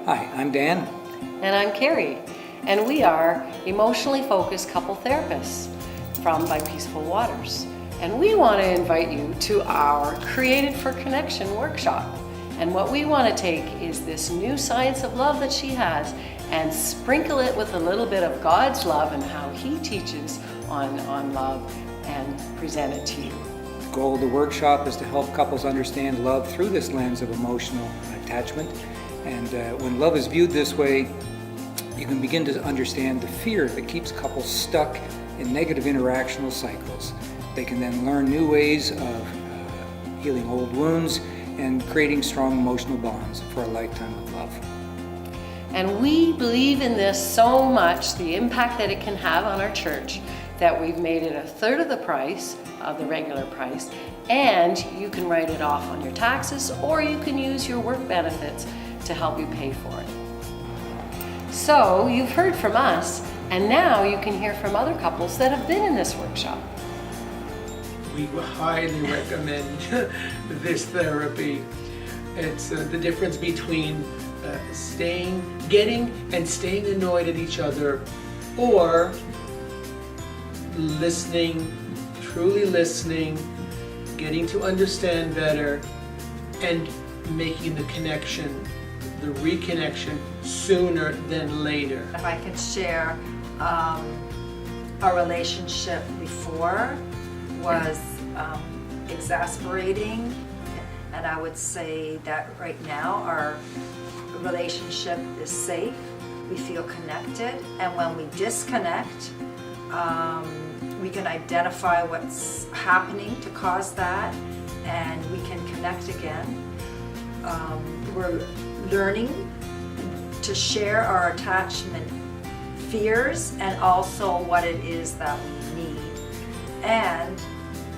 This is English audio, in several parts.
Hi, I'm Dan. And I'm Kerri, and we are emotionally focused couple therapists from By Peaceful Waters. And we want to invite you to our Created for Connection workshop. And what we want to take is this new science of love that she has and sprinkle it with a little bit of God's love and how He teaches on love and present it to you. The goal of the workshop is to help couples understand love through this lens of emotional attachment. And when love is viewed this way, you can begin to understand the fear that keeps couples stuck in negative interactional cycles. They can then learn new ways of healing old wounds and creating strong emotional bonds for a lifetime of love. And we believe in this so much, the impact that it can have on our church, that we've made it a third of the price of the regular price, and you can write it off on your taxes, or you can use your work benefits to help you pay for it. So you've heard from us, and now you can hear from other couples that have been in this workshop. We highly recommend this therapy. It's the difference between getting and staying annoyed at each other, or listening, truly listening, getting to understand better, and making the connection, the reconnection, sooner than later. If I could share, our relationship before was exasperating, and I would say that right now our relationship is safe. We feel connected, and when we disconnect, we can identify what's happening to cause that, and we can connect again. We're learning to share our attachment fears and also what it is that we need. And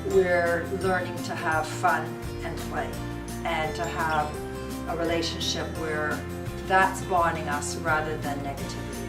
we're learning to have fun and play, and to have a relationship where that's bonding us rather than negativity.